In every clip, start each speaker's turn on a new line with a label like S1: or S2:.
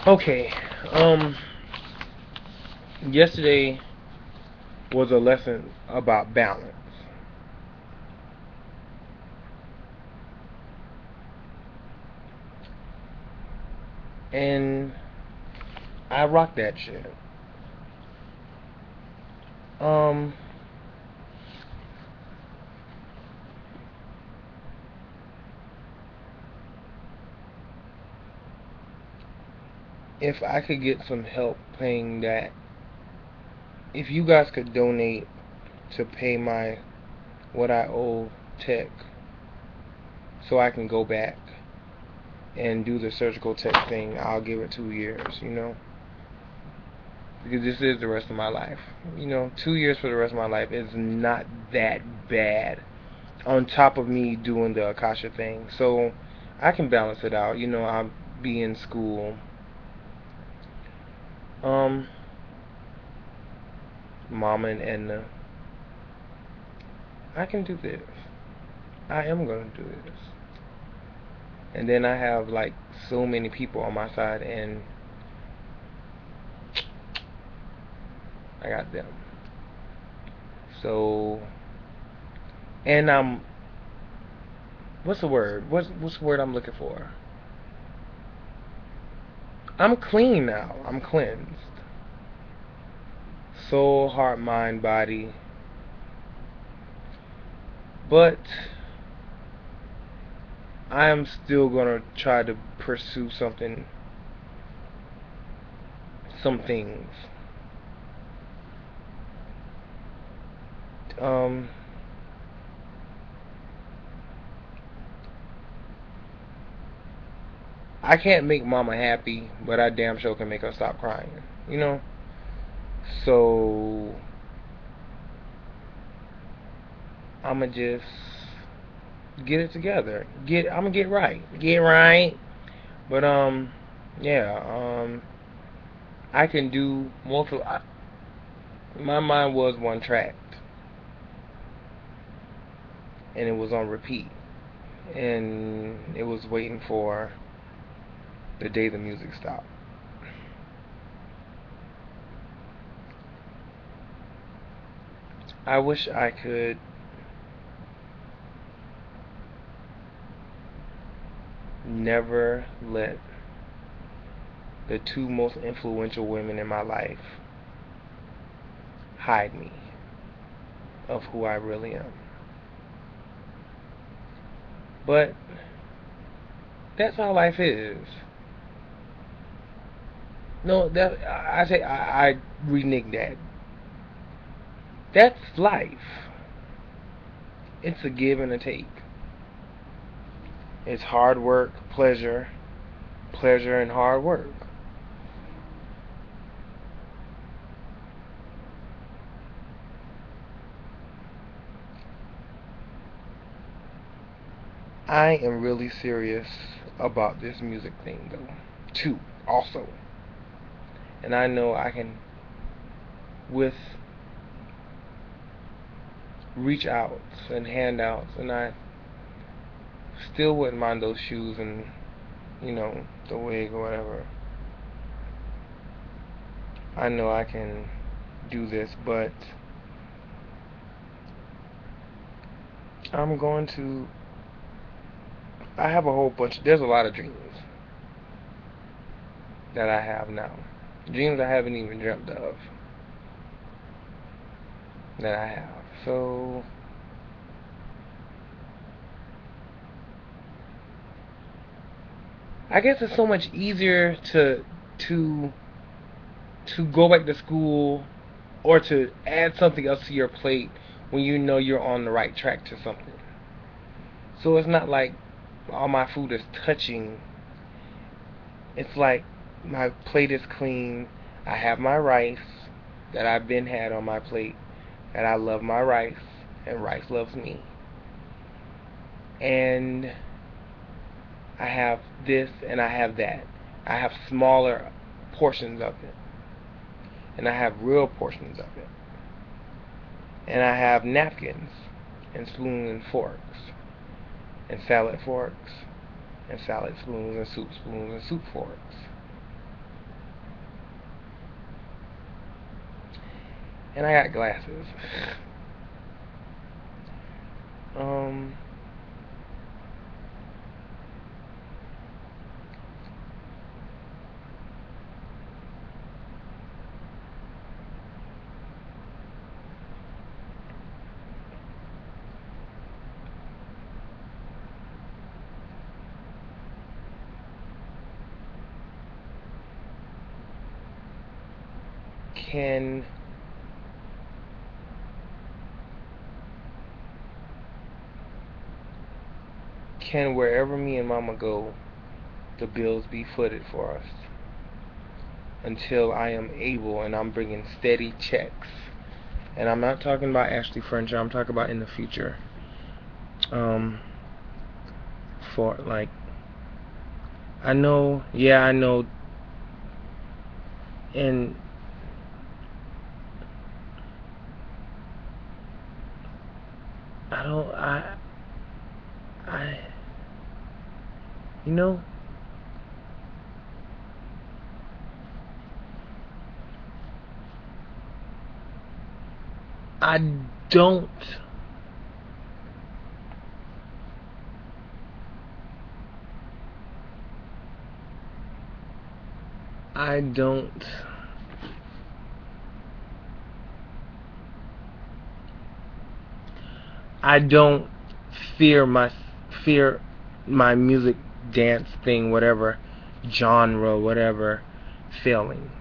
S1: Okay. Um. Yesterday was a lesson about balance, and I rock that shit. Um. If I could get some help paying that, if you guys could donate to pay my what I owe tech, so I can go back and do the surgical tech thing, I'll give it 2 years. Because this is the rest of my life. 2 years for the rest of my life is not that bad. On top of me doing the Akasha thing, so I can balance it out. I'll be in school. Um, Mama and Edna, I can do this. I am gonna do this. And then I have like so many people on my side, and I got them. So, and what's the word? What's the word I'm looking for? I'm clean now. I'm cleansed. Soul, heart, mind, body. But I am still gonna try to pursue some things. Um, I can't make Mama happy, but I damn sure can make her stop crying. You know. So I'ma just get it together. I'ma get right. Get right. But yeah. I can do multiple. My mind was one track, and it was on repeat, and it was waiting for the day the music stopped. I wish I could never let the two most influential women in my life hide me of who I really am. But that's how life is. No, that I say I renege that. That's life. It's a give and a take. It's hard work, pleasure, pleasure and hard work. I am really serious about this music thing though, too, also. And I know I can, with reach outs and handouts, and I still wouldn't mind those shoes and, the wig or whatever. I know I can do this, but I'm going to. I have a whole bunch. There's a lot of dreams that I have now. Dreams I haven't even dreamt of that I have. So I guess it's so much easier to to go back to school or to add something else to your plate when you know you're on the right track to something. So it's not like all my food is touching. It's like my plate is clean. I have my rice that I've been had on my plate. And I love my rice, and rice loves me. And I have this and I have that. I have smaller portions of it, and I have real portions of it. And I have napkins and spoons and forks and salad forks and salad spoons and soup forks. And I got glasses. Um, can can wherever me and Mama go, the bills be footed for us until I am able and I'm bringing steady checks. And I'm not talking about Ashley Furniture. I'm talking about in the future. Um, for like, I know, yeah, I know, and I don't, I, you know, I don't, I don't, I don't fear fear my music, dance thing, whatever genre, whatever, failing.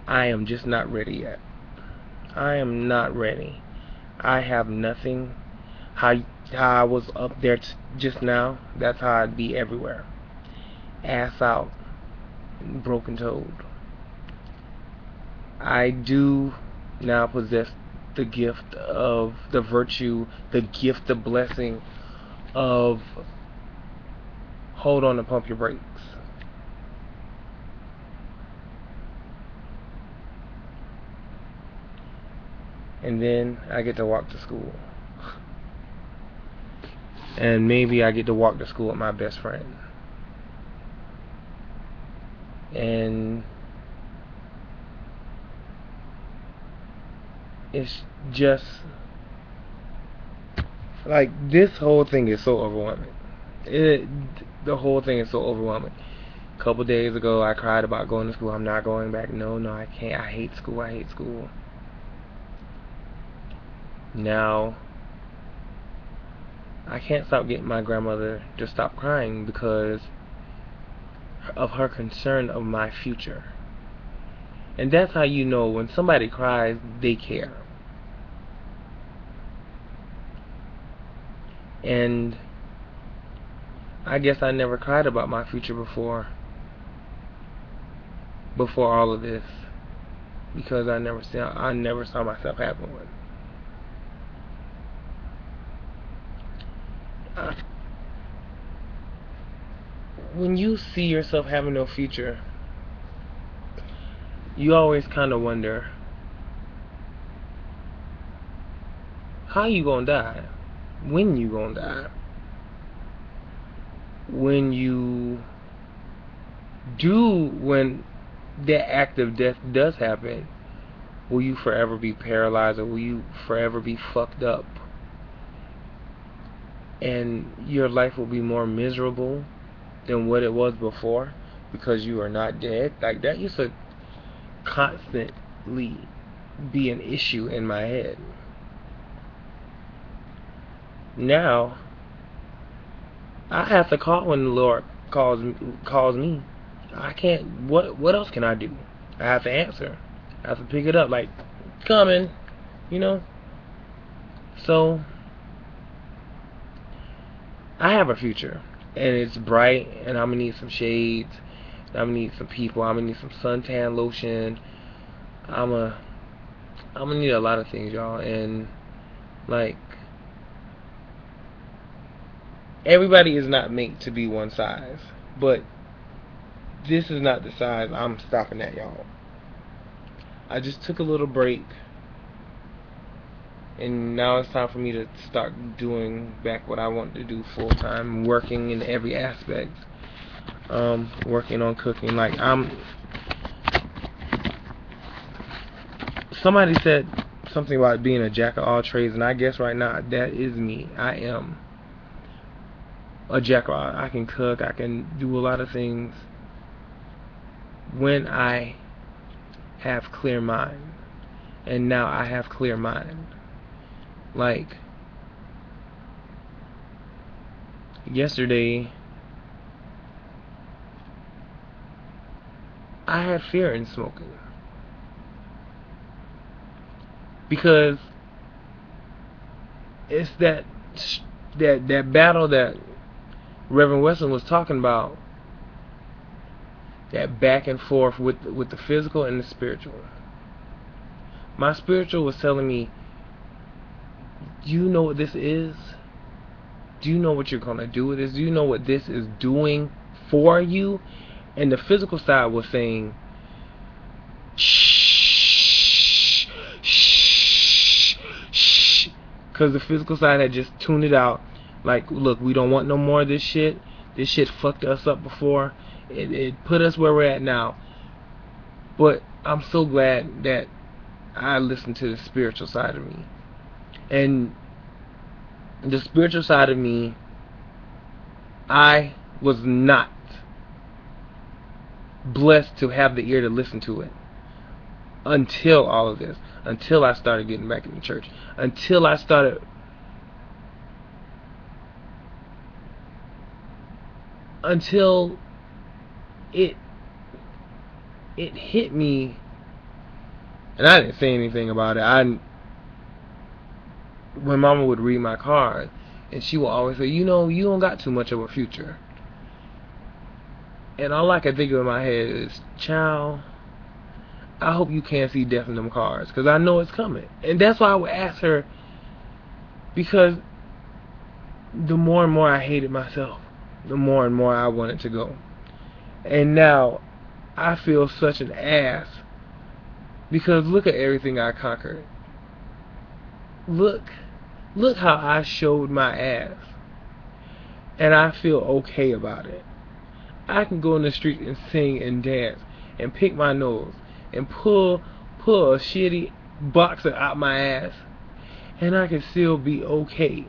S1: I am just not ready yet. I am not ready. I have nothing. How how I was up there just now, that's how I'd be everywhere. Ass out, broken toed. I do now possess the gift of the virtue, the gift, the blessing of hold on and pump your brakes. And then I get to walk to school. And maybe I get to walk to school with my best friend. And it's just like this whole thing is so overwhelming. It, the whole thing is so overwhelming. A couple days ago, I cried about going to school. I'm not going back. No, no, I can't. I hate school. I hate school. Now, I can't stop getting my grandmother to stop crying because of her concern of my future. And that's how you know when somebody cries, they care. And I guess I never cried about my future before all of this, because I never saw myself having one. When you see yourself having no future, you always kind of wonder, how you gonna die? When you gonna die? When that act of death does happen, will you forever be paralyzed, or will you forever be fucked up? And your life will be more miserable than what it was before because you are not dead? Like, that used to constantly be an issue in my head. Now, I have to call when the Lord calls me. I can't. What else can I do? I have to answer. I have to pick it up. Like, coming, you know. So I have a future, and it's bright. And I'm gonna need some shades. I'm gonna need some people. I'm gonna need some suntan lotion. I'm gonna need a lot of things, y'all. And like, everybody is not made to be one size, but this is not the size I'm stopping at, y'all. I just took a little break, and now it's time for me to start doing back what I want to do full time, working in every aspect. Working on cooking. Like, somebody said something about being a jack of all trades, and I guess right now that is me. I am a jack of all. I can cook. I can do a lot of things when I have clear mind. And now I have clear mind. Like yesterday, I had fear in smoking because it's that battle that Reverend Weston was talking about, that back and forth with the physical and the spiritual. My spiritual was telling me, do you know what this is? Do you know what you're gonna do with this? Do you know what this is doing for you? And the physical side was saying, shh, shh, shh, because the physical side had just tuned it out. Like, look, we don't want no more of this shit. This shit fucked us up before. It put us where we're at now. But I'm so glad that I listened to the spiritual side of me. And the spiritual side of me, I was not blessed to have the ear to listen to it until all of this, until I started getting back in the church, until it hit me. And I didn't say anything about it. When Mama would read my card, and she would always say, you know, you don't got too much of a future. And all I could think of in my head is, child, I hope you can't see death in them cards, because I know it's coming. And that's why I would ask her, because the more and more I hated myself, the more and more I wanted to go. And now I feel such an ass, because look at everything I conquered. Look how I showed my ass. And I feel okay about it. I can go in the street and sing and dance and pick my nose and pull a shitty boxer out my ass, and I can still be okay.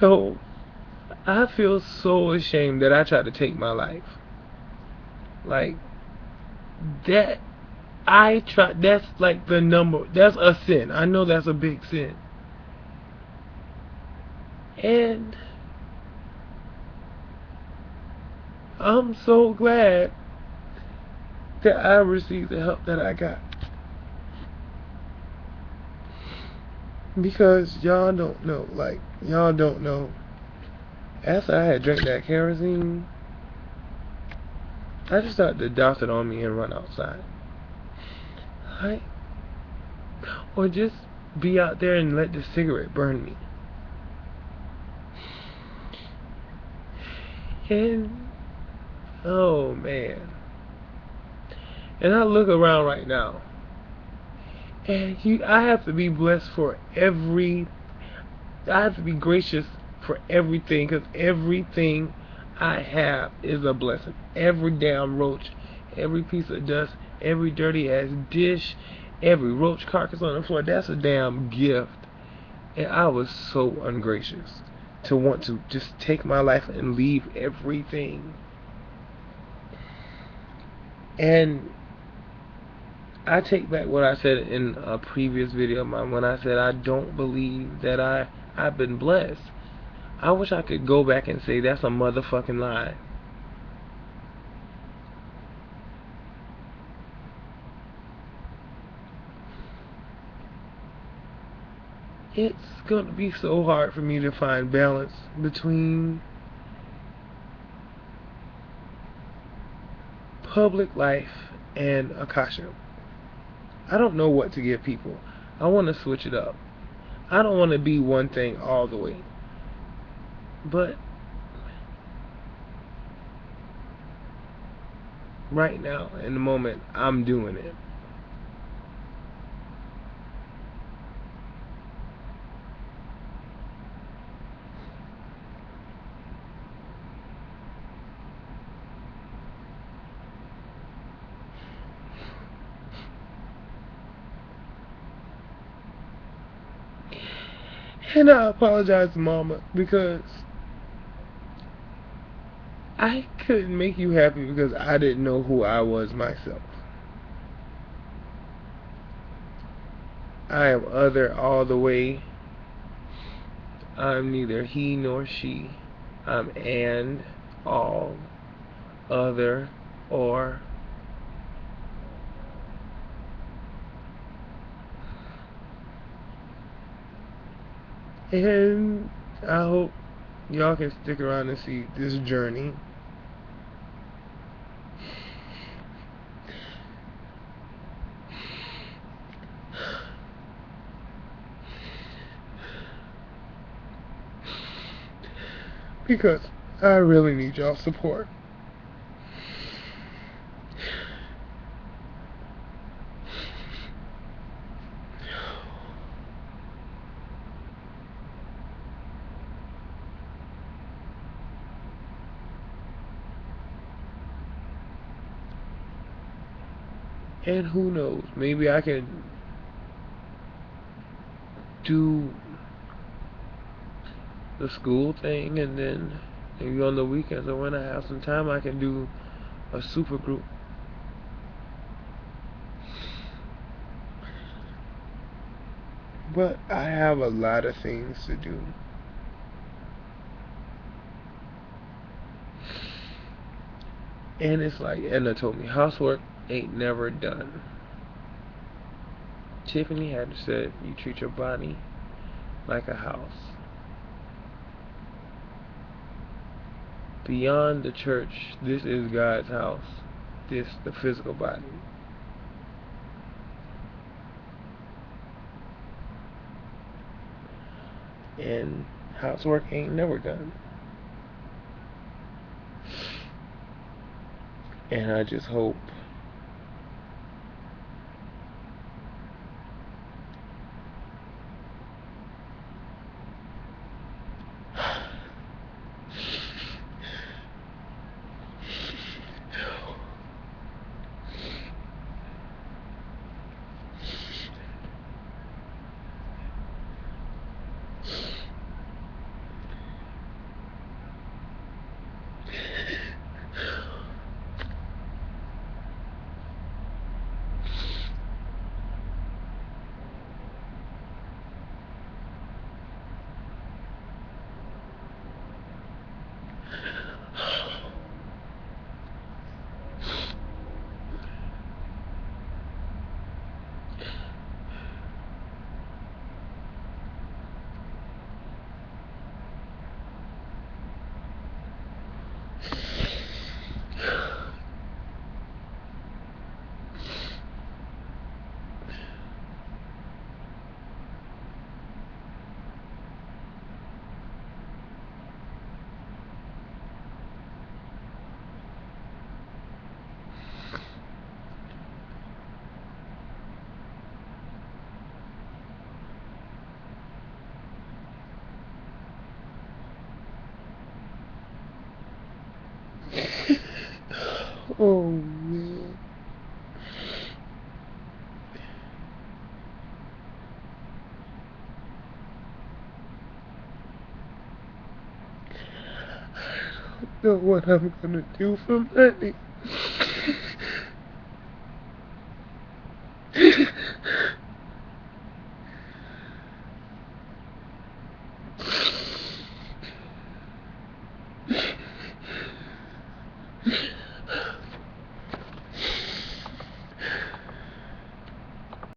S1: So I feel so ashamed that I tried to take my life. Like that, that's like the number, that's a sin. I know that's a big sin. And I'm so glad that I received the help that I got. Because y'all don't know. After I had drank that kerosene, I just started to douse it on me and run outside. Right? Or just be out there and let the cigarette burn me. And oh man. And I look around right now, and I have to be blessed for I have to be gracious for everything, because everything I have is a blessing. Every damn roach, every piece of dust, every dirty ass dish, every roach carcass on the floor, that's a damn gift. And I was so ungracious to want to just take my life and leave everything. And I take back what I said in a previous video of mine when I said I don't believe that I've been blessed. I wish I could go back and say that's a motherfucking lie. It's going to be so hard for me to find balance between public life and Akasha. I don't know what to give people. I want to switch it up. I don't want to be one thing all the way. But right now, in the moment, I'm doing it. And I apologize, Mama, because I couldn't make you happy because I didn't know who I was myself. I am other all the way. I'm neither he nor she. I'm and, all, other, or. And I hope y'all can stick around and see this journey. Because I really need y'all's support. And who knows, maybe I can do the school thing, and then maybe on the weekends or when I have some time I can do a super group. But I have a lot of things to do. And it's like Edna told me, housework ain't never done. Tiffany had said, you treat your body like a house. Beyond the church, this is God's house. This, the physical body. And housework ain't never done. And I just hope oh man. I don't know what I'm gonna do for money.